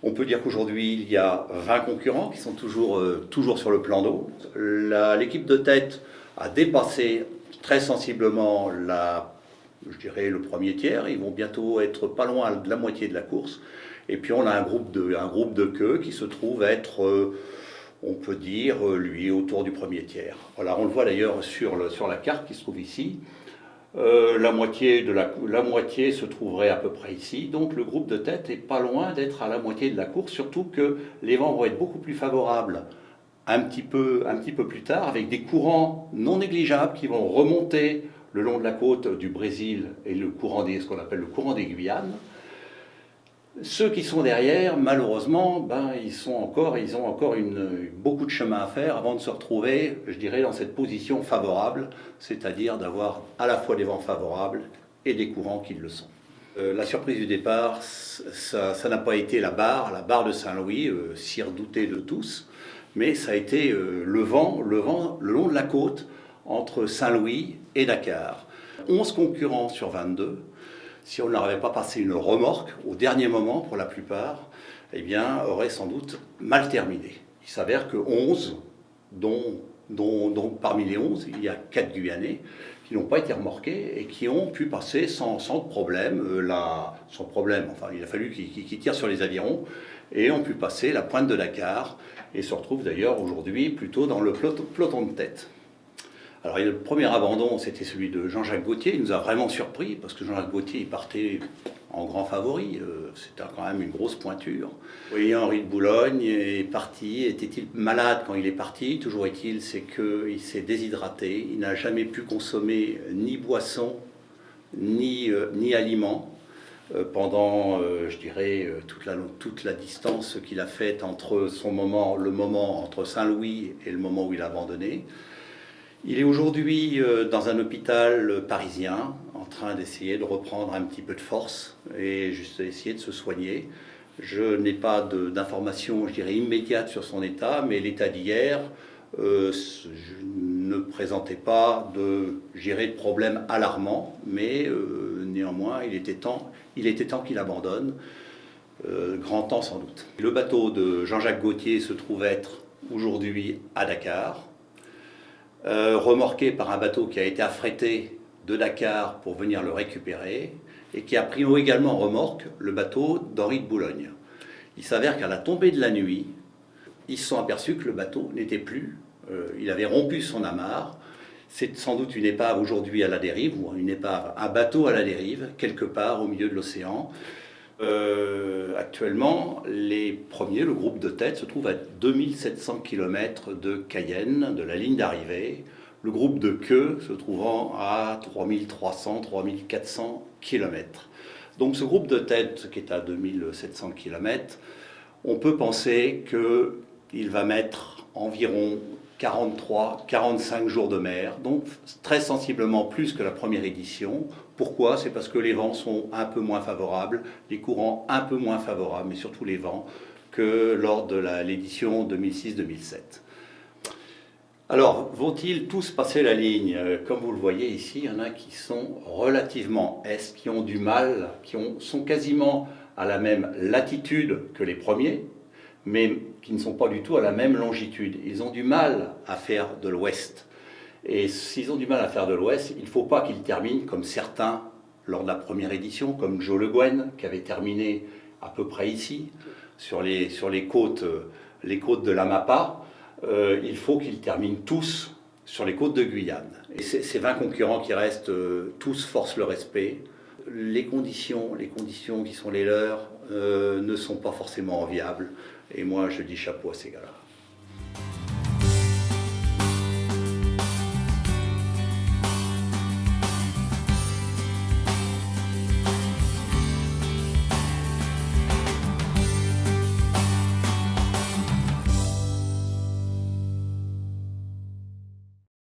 On peut dire qu'aujourd'hui, il y a 20 concurrents qui sont toujours sur le plan d'eau. L'équipe de tête a dépassé très sensiblement je dirais le premier tiers. Ils vont bientôt être pas loin de la moitié de la course. Et puis on a un groupe de queue qui se trouve être, on peut dire, lui, autour du premier tiers. Voilà, on le voit d'ailleurs sur la carte qui se trouve ici. La moitié se trouverait à peu près ici, donc le groupe de tête est pas loin d'être à la moitié de la course, surtout que les vents vont être beaucoup plus favorables un petit peu plus tard, avec des courants non négligeables qui vont remonter le long de la côte du Brésil et ce qu'on appelle le courant des Guyanes. Ceux qui sont derrière, malheureusement, ils ont encore beaucoup de chemin à faire avant de se retrouver, je dirais, dans cette position favorable, c'est-à-dire d'avoir à la fois des vents favorables et des courants qui le sont. La surprise du départ, ça n'a pas été la barre de Saint-Louis, si redoutée de tous, mais ça a été le vent le long de la côte entre Saint-Louis et Dakar. 11 concurrents sur 22. Si on n'avait pas passé une remorque au dernier moment pour la plupart, eh bien, aurait sans doute mal terminé. Il s'avère que 11, dont parmi les 11, il y a 4 Guyanais qui n'ont pas été remorqués et qui ont pu passer sans problème, enfin il a fallu qu'ils tirent sur les avirons et ont pu passer la pointe de Dakar et se retrouvent d'ailleurs aujourd'hui plutôt dans le peloton de tête. Alors le premier abandon, c'était celui de Jean-Jacques Gaultier. Il nous a vraiment surpris parce que Jean-Jacques Gaultier, il partait en grand favori. C'était quand même une grosse pointure. Vous voyez, Henri de Boulogne est parti. Était-il malade quand il est parti? Toujours est-il, c'est qu'il s'est déshydraté. Il n'a jamais pu consommer ni boisson, ni aliments pendant, je dirais, toute la distance qu'il a faite entre le moment entre Saint-Louis et le moment où il a abandonné. Il est aujourd'hui dans un hôpital parisien, en train d'essayer de reprendre un petit peu de force et juste essayer de se soigner. Je n'ai pas d'informations, je dirais, immédiates sur son état, mais l'état d'hier ne présentait pas de problème alarmant, mais néanmoins, il était temps qu'il abandonne. Grand temps sans doute. Le bateau de Jean-Jacques Gaultier se trouve être aujourd'hui à Dakar. Remorqué par un bateau qui a été affrété de Dakar pour venir le récupérer et qui a pris également en remorque le bateau d'Henri de Boulogne. Il s'avère qu'à la tombée de la nuit, ils se sont aperçus que le bateau n'était plus, il avait rompu son amarre. C'est sans doute une épave aujourd'hui à la dérive, ou un bateau à la dérive, quelque part au milieu de l'océan. Actuellement, les premiers, le groupe de tête, se trouve à 2700 km de Cayenne, de la ligne d'arrivée. Le groupe de queue se trouvant à 3300-3400 km. Donc ce groupe de tête, qui est à 2700 km, on peut penser qu'il va mettre environ 43-45 jours de mer, donc très sensiblement plus que la première édition. Pourquoi? C'est parce que les vents sont un peu moins favorables, les courants un peu moins favorables, mais surtout les vents, que lors de l'édition 2006-2007. Alors, vont-ils tous passer la ligne? Comme vous le voyez ici, il y en a qui sont relativement est, qui ont du mal, sont quasiment à la même latitude que les premiers, mais qui ne sont pas du tout à la même longitude. Ils ont du mal à faire de l'ouest. Et s'ils ont du mal à faire de l'ouest, il ne faut pas qu'ils terminent comme certains lors de la première édition, comme Joe Le Guen, qui avait terminé à peu près ici, sur les côtes de l'Amapa. Il faut qu'ils terminent tous sur les côtes de Guyane. Et ces 20 concurrents qui restent, tous forcent le respect. Les conditions qui sont les leurs ne sont pas forcément enviables. Et moi, je dis chapeau à ces gars-là.